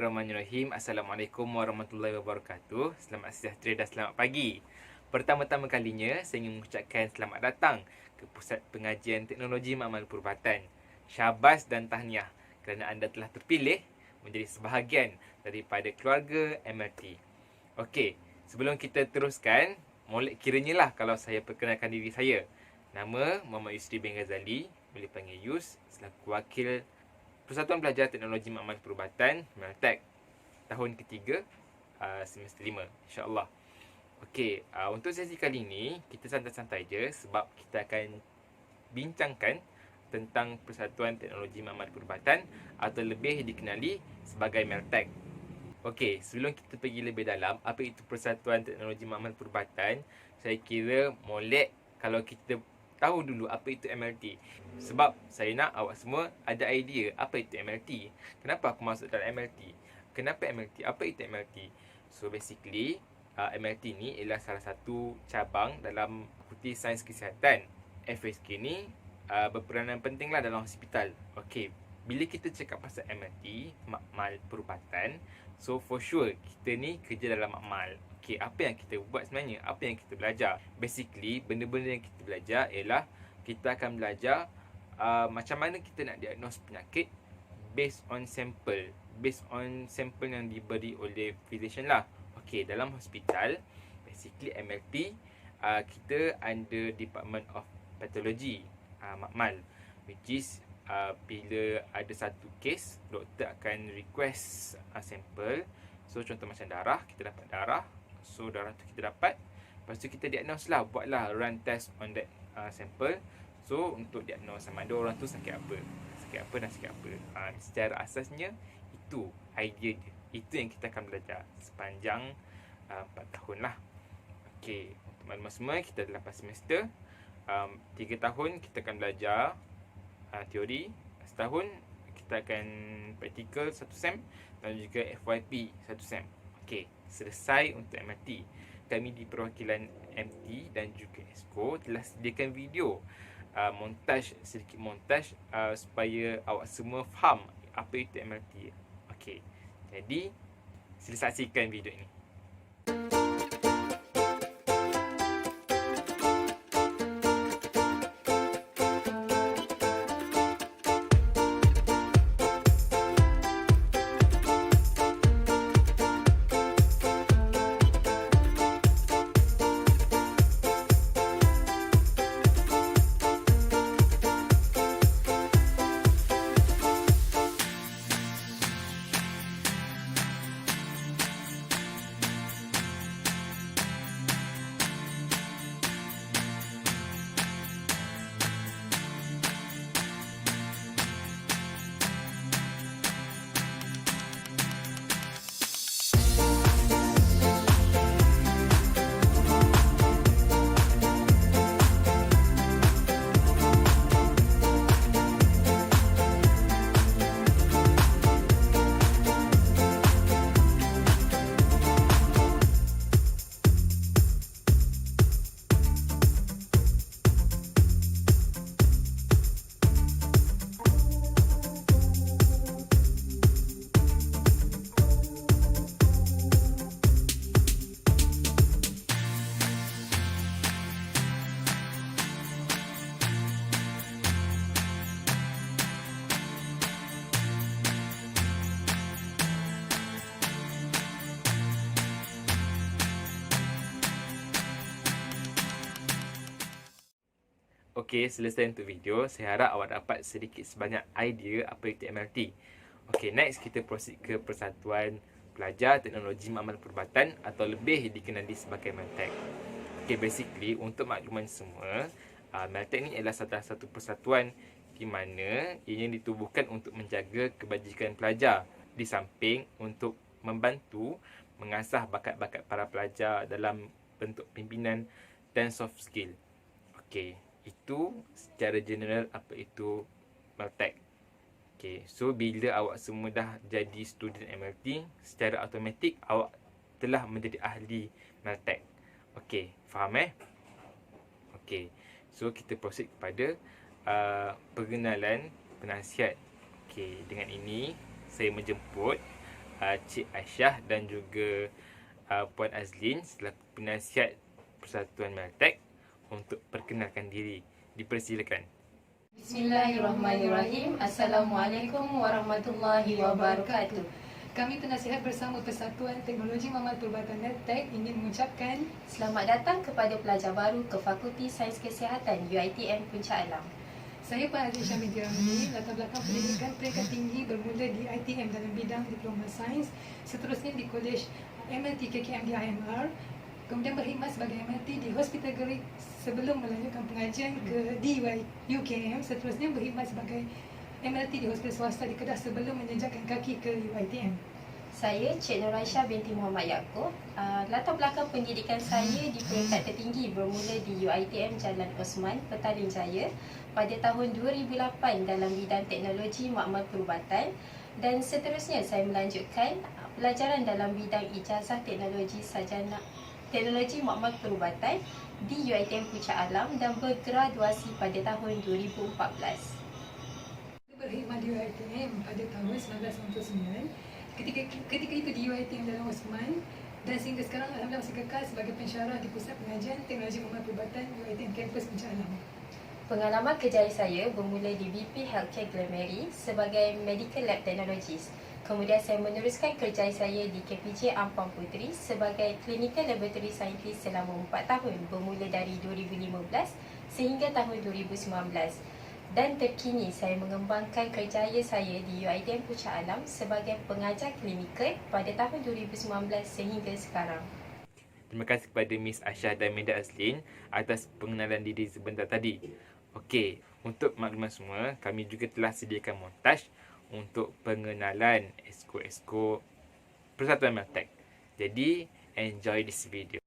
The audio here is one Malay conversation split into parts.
Bismillahirrahmanirrahim. Assalamualaikum warahmatullahi wabarakatuh. Selamat sejahtera dan selamat pagi. Pertama-tama kalinya, saya ingin mengucapkan selamat datang ke Pusat Pengajian Teknologi Makmal Perubatan. Syabas dan tahniah kerana anda telah terpilih menjadi sebahagian daripada keluarga MLT. Okey, sebelum kita teruskan, molek kiranya lah kalau saya perkenalkan diri saya. Nama Muhammad Yusri bin Ghazali, boleh panggil Yus, selaku wakil Persatuan Pelajar Teknologi Makmal Perubatan, Meltek, tahun ketiga, semester 5, insyaAllah. Okey, untuk sesi kali ini, kita santai-santai je sebab kita akan bincangkan tentang Persatuan Teknologi Makmal Perubatan atau lebih dikenali sebagai Meltek. Okey, sebelum kita pergi lebih dalam, apa itu Persatuan Teknologi Makmal Perubatan, saya kira molek kalau kita tahu dulu apa itu MLT. Sebab saya nak awak semua ada idea apa itu MLT. Kenapa aku masuk dalam MLT? Kenapa MLT? Apa itu MLT? So basically, MLT ni ialah salah satu cabang dalam Fakulti Sains Kesihatan. FSK ni berperanan penting lah dalam hospital. Okey, bila kita cakap pasal MLT, Makmal Perubatan, so for sure kita ni kerja dalam makmal. Okey, apa yang kita buat sebenarnya? Apa yang kita belajar? Basically, benda-benda yang kita belajar ialah kita akan belajar macam mana kita nak diagnose penyakit based on sampel yang diberi oleh physician lah. Okey, dalam hospital, basically MLT, kita under Department of Pathology, makmal, which is bila ada satu kes, doktor akan request sampel. So contoh macam darah, kita dapat darah. So darah tu kita dapat, lepas tu kita diagnose lah, buatlah run test on that sample. So untuk diagnose sama ada orang tu sakit apa dan sakit apa. Secara asasnya itu idea dia. Itu yang kita akan belajar sepanjang 4 tahun lah. Okey, untuk maklumat semua, kita ada 8 semester. 3 tahun kita akan belajar teori, setahun kita akan praktikal 1 sem dan juga FYP 1 sem. Okey, selesai untuk MLT. Kami di perwakilan MT dan juga ESCO telah sediakan video sedikit montaj supaya awak semua faham apa itu MLT. Okey, jadi sila saksikan video ini. Okey, selesai untuk video. Saya harap awak dapat sedikit sebanyak idea apa itu MLT. Okey, next kita proceed ke Persatuan Pelajar Teknologi Makmal Perubatan atau lebih dikenali sebagai Meltek. Okey, basically untuk makluman semua, Meltek ni adalah salah satu persatuan di mana ianya ditubuhkan untuk menjaga kebajikan pelajar di samping untuk membantu mengasah bakat-bakat para pelajar dalam bentuk pimpinan dan soft skill. Okey, itu secara general apa itu Meltek. Okay, so bila awak semua dah jadi student MLT, secara automatik awak telah menjadi ahli Meltek. Okay, faham Okay, so kita proceed kepada perkenalan penasihat. Okay, dengan ini saya menjemput Cik Aisyah dan juga Puan Azlin selaku penasihat Persatuan Meltek untuk perkenalkan diri. Dipersilakan. Bismillahirrahmanirrahim. Assalamualaikum warahmatullahi wabarakatuh. Kami penasihat bersama Persatuan Teknologi Makmal Perubatan Medtech ingin mengucapkan Selamat datang kepada pelajar baru ke Fakulti Sains Kesihatan UiTM Puncak Alam. saya Puan Azlin Syah binti Ramli, latar belakang pendidikan peringkat tinggi bermula di ITM dalam bidang Diploma Sains, seterusnya di Kolej MLT KKM di IMR, kemudian berkhidmat sebagai MLT di Hospital Gerik sebelum melanjutkan pengajian di UKM, seterusnya berkhidmat sebagai MLT di hospital swasta di Kedah sebelum menjejakkan kaki ke UiTM. Saya Cik Nur Aisyah binti Muhammad Yaakob. Latar belakang pendidikan saya di peringkat tertinggi bermula di UiTM Jalan Osman, Petaling Jaya pada tahun 2008 dalam bidang teknologi makmal perubatan, dan seterusnya saya melanjutkan pelajaran dalam bidang ijazah teknologi sarjana teknologi makmal perubatan di UiTM Puncak Alam dan bergraduasi pada tahun 2014. Berkhidmat di UiTM pada tahun 1999. Ketika itu di UiTM Jalan Osman, dan sehingga sekarang alhamdulillah masih kekal sebagai pensyarah di Pusat Pengajian Teknologi Makmal Perubatan UiTM Kampus Puncak Alam. Pengalaman kerjaya saya bermula di BP Healthcare Glameri sebagai Medical Lab Technologist. Kemudian saya meneruskan kerjaya saya di KPJ Ampang Puteri sebagai Clinical Laboratory Scientist selama 4 tahun bermula dari 2015 sehingga tahun 2019. Dan terkini saya mengembangkan kerjaya saya di UiTM Puncak Alam sebagai pengajar klinikal pada tahun 2019 sehingga sekarang. Terima kasih kepada Miss Aisyah dan Meda Azlin atas pengenalan diri sebentar tadi. Okey, untuk maklumat semua, kami juga telah sediakan montaj untuk pengenalan esko-esko Persatuan Meltek. Jadi, enjoy this video.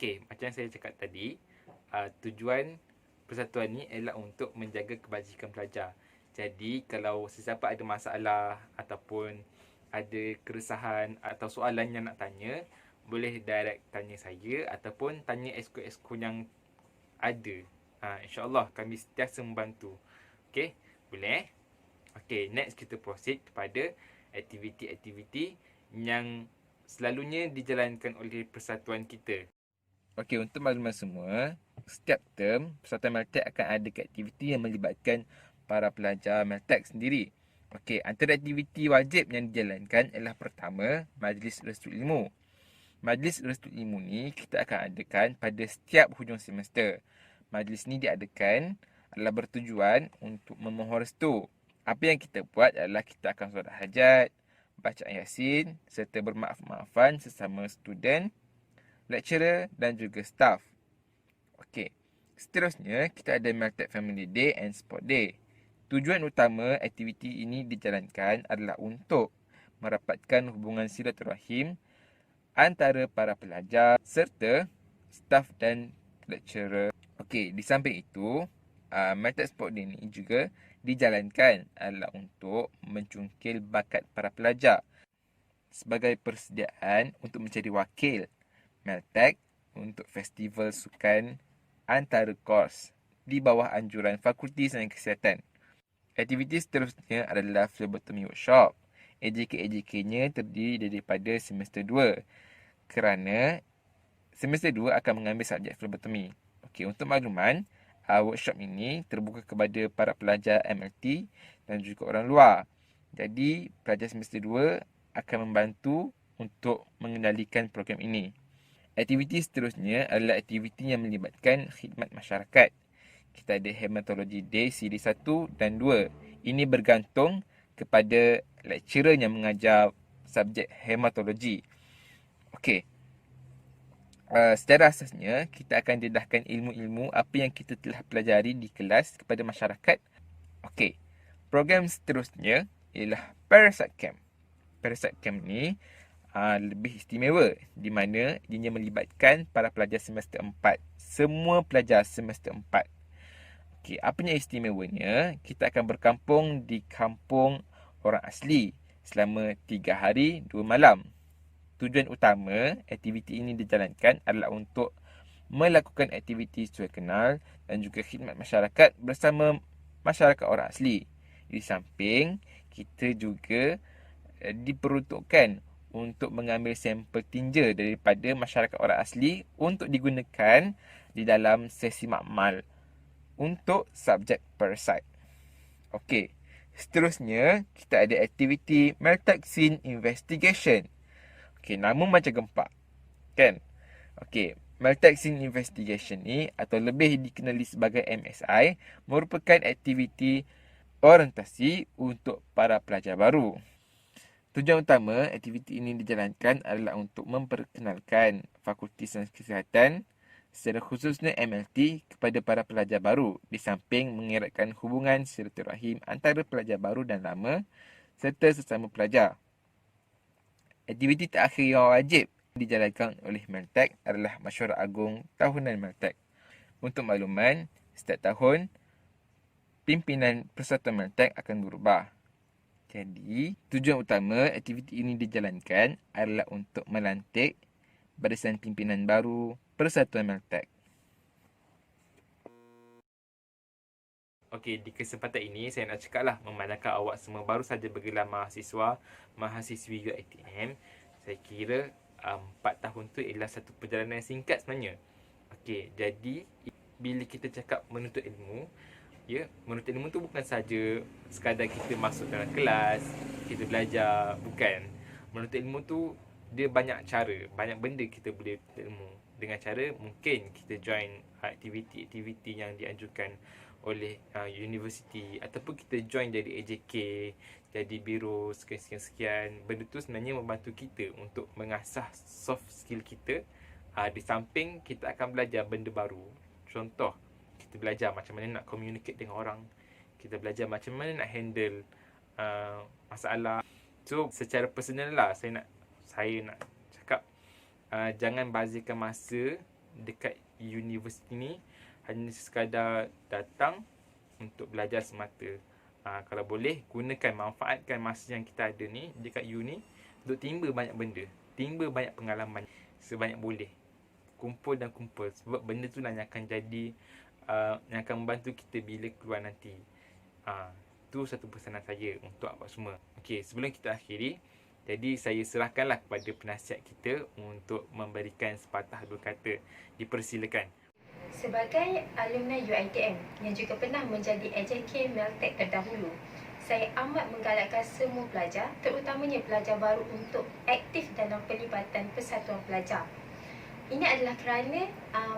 Okey, macam yang saya cakap tadi, tujuan persatuan ni adalah untuk menjaga kebajikan pelajar. Jadi kalau sesiapa ada masalah ataupun ada keresahan atau soalan yang nak tanya, boleh direct tanya saya ataupun tanya exco-exco yang ada. InsyaAllah kami sentiasa membantu. Okey, boleh? Okey, next kita proceed kepada aktiviti-aktiviti yang selalunya dijalankan oleh persatuan kita. Okey, untuk makluman semua, setiap term, Persatuan Meltek akan ada aktiviti yang melibatkan para pelajar Meltek sendiri. Okey, antara aktiviti wajib yang dijalankan ialah pertama, Majlis Restu Ilmu. Majlis Restu Ilmu ni kita akan adakan pada setiap hujung semester. Majlis ni diadakan adalah bertujuan untuk memohon restu. Apa yang kita buat adalah kita akan solat hajat, bacaan Yasin serta bermaaf-maafan sesama student, lecturer dan juga staff. Okey. Seterusnya, kita ada Meltek Family Day and Sport Day. Tujuan utama aktiviti ini dijalankan adalah untuk merapatkan hubungan silaturahim antara para pelajar serta staff dan lecturer. Okey, di samping itu, Meltek Sport Day ini juga dijalankan adalah untuk mencungkil bakat para pelajar sebagai persediaan untuk mencari wakil Meltek untuk festival sukan antara kos di bawah anjuran Fakulti Sains Kesihatan. Aktiviti seterusnya adalah phlebotomy workshop. AJK-AJK-nya terdiri daripada semester 2 kerana semester 2 akan mengambil subjek phlebotomy. Okey, untuk makluman, workshop ini terbuka kepada para pelajar MLT dan juga orang luar. Jadi, pelajar semester 2 akan membantu untuk mengendalikan program ini. Aktiviti seterusnya adalah aktiviti yang melibatkan khidmat masyarakat. Kita ada Hematology Day siri 1 dan 2. Ini bergantung kepada lecturer yang mengajar subjek hematologi. Okey. Secara asasnya, kita akan dedahkan ilmu-ilmu apa yang kita telah pelajari di kelas kepada masyarakat. Okey. Program seterusnya ialah Parasite Camp. Parasite Camp ni lebih istimewa di mana ianya melibatkan para pelajar semester 4. Semua pelajar semester 4. Okey, apanya istimewanya? Kita akan berkampung di kampung orang asli selama 3 hari 2 malam. Tujuan utama aktiviti ini dijalankan adalah untuk melakukan aktiviti suai kenal dan juga khidmat masyarakat bersama masyarakat orang asli. Di samping, kita juga diperuntukkan untuk mengambil sampel tinja daripada masyarakat orang asli untuk digunakan di dalam sesi makmal untuk subjek parasite. Okey, seterusnya kita ada aktiviti Meltek Scene Investigation. Okey, nama macam gempak, kan? Okey, Meltek Scene Investigation ni atau lebih dikenali sebagai MSI merupakan aktiviti orientasi untuk para pelajar baru. Tujuan utama aktiviti ini dijalankan adalah untuk memperkenalkan Fakulti Sains Kesihatan, secara khususnya MLT, kepada para pelajar baru di samping mengeratkan hubungan silaturahim antara pelajar baru dan lama serta sesama pelajar. Aktiviti terakhir yang wajib dijalankan oleh Meltek adalah Mesyuarat Agung Tahunan Meltek. Untuk makluman, setiap tahun pimpinan Persatuan Meltek akan berubah. Jadi, tujuan utama aktiviti ini dijalankan adalah untuk melantik barisan pimpinan baru Persatuan Meltek. Okey, di kesempatan ini saya nak cakaplah memandangkan awak semua baru saja bergelar mahasiswi UiTM. Saya kira 4 tahun tu ialah satu perjalanan yang singkat sebenarnya. Okey, jadi bila kita cakap menuntut ilmu, menuntut ilmu tu bukan saja sekadar kita masuk dalam kelas, kita belajar, bukan. Menuntut ilmu tu dia banyak cara, banyak benda kita boleh tuntut ilmu. Dengan cara mungkin kita join aktiviti-aktiviti yang dianjurkan oleh universiti ataupun kita join jadi AJK, jadi biro sekian-sekian. Benda tu sebenarnya membantu kita untuk mengasah soft skill kita. Di samping kita akan belajar benda baru. Contoh, kita belajar macam mana nak communicate dengan orang. Kita belajar macam mana nak handle masalah. So, secara personal lah, saya nak cakap, jangan bazirkan masa dekat universiti ni hanya sekadar datang untuk belajar semata. Kalau boleh, manfaatkan masa yang kita ada ni dekat uni untuk timba banyak benda, timba banyak pengalaman sebanyak boleh. Kumpul. Sebab benda tu lah yang akan jadi, yang akan membantu kita bila keluar nanti. Tu satu pesanan saya untuk awak semua. Okey, sebelum kita akhiri, jadi saya serahkanlah kepada penasihat kita untuk memberikan sepatah dua kata. Dipersilakan. Sebagai alumni UiTM yang juga pernah menjadi AJK Meltek terdahulu, saya amat menggalakkan semua pelajar, terutamanya pelajar baru untuk aktif dalam pelibatan persatuan pelajar. Ini adalah kerana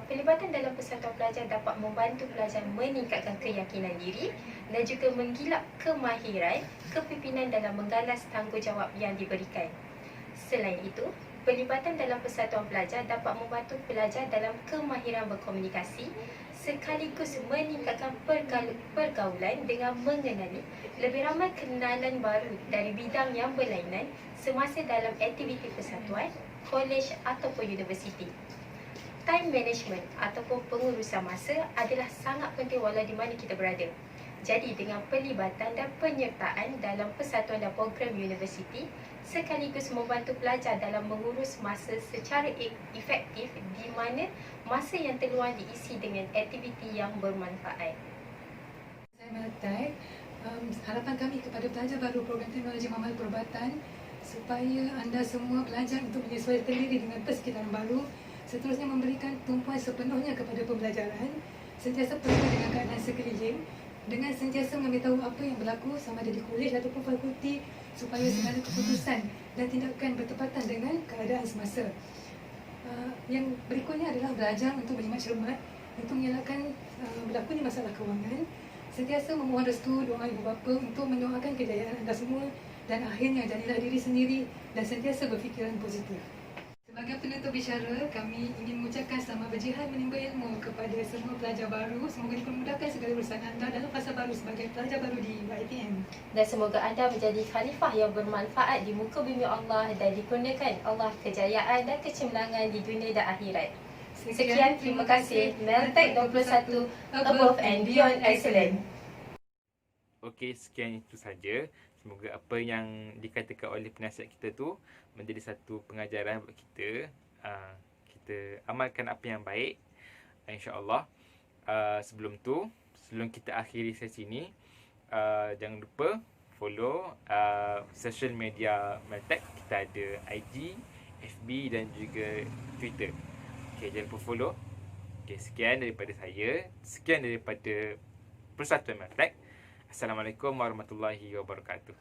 pelibatan dalam persatuan pelajar dapat membantu pelajar meningkatkan keyakinan diri dan juga menggilap kemahiran kepimpinan dalam menggalas tanggungjawab yang diberikan. Selain itu, pelibatan dalam persatuan pelajar dapat membantu pelajar dalam kemahiran berkomunikasi sekaligus meningkatkan pergaulan dengan mengenali lebih ramai kenalan baru dari bidang yang berlainan semasa dalam aktiviti persatuan, kolej ataupun universiti. Time management ataupun pengurusan masa adalah sangat penting walau di mana kita berada. Jadi dengan pelibatan dan penyertaan dalam persatuan dan program universiti sekaligus membantu pelajar dalam mengurus masa secara efektif di mana masa yang terluang diisi dengan aktiviti yang bermanfaat. Saya Meltek, harapan kami kepada pelajar baru program teknologi mamal perubatan supaya anda semua belajar untuk menyesuaikan diri dengan persekitaran baru, seterusnya memberikan tumpuan sepenuhnya kepada pembelajaran, sentiasa peka dengan keadaan sekeliling, dengan sentiasa memberitahu apa yang berlaku sama ada di kolej ataupun fakulti supaya segala keputusan dan tindakan bertepatan dengan keadaan semasa. Yang berikutnya adalah belajar untuk berjimat cermat untuk mengelakkan berlakunya masalah kewangan, sentiasa memohon restu doa ibu bapa untuk mendoakan kejayaan anda semua dan akhirnya jadilah diri sendiri dan sentiasa berfikiran positif. Sebagai penutup bicara, kami ingin mengucapkan selamat berjihad menimba ilmu kepada semua pelajar baru. Semoga dipermudahkan segala urusan anda dalam fasa baru sebagai pelajar baru di UiTM. Dan semoga anda menjadi khalifah yang bermanfaat di muka bumi Allah dan dikurniakan Allah kejayaan dan kecemerlangan di dunia dan akhirat. Sekian, terima kasih. Meltek 21, above and beyond excellent. Okey, sekian itu saja. Semoga apa yang dikatakan oleh penasihat kita tu menjadi satu pengajaran buat kita. Kita amalkan apa yang baik, insya-Allah. Sebelum kita akhiri sesi ni, jangan lupa follow social media Meltek. Kita ada IG, FB dan juga Twitter. Okey, jangan lupa follow. Okey, sekian daripada saya. Sekian daripada Persatuan Meltek. Assalamualaikum warahmatullahi wabarakatuh.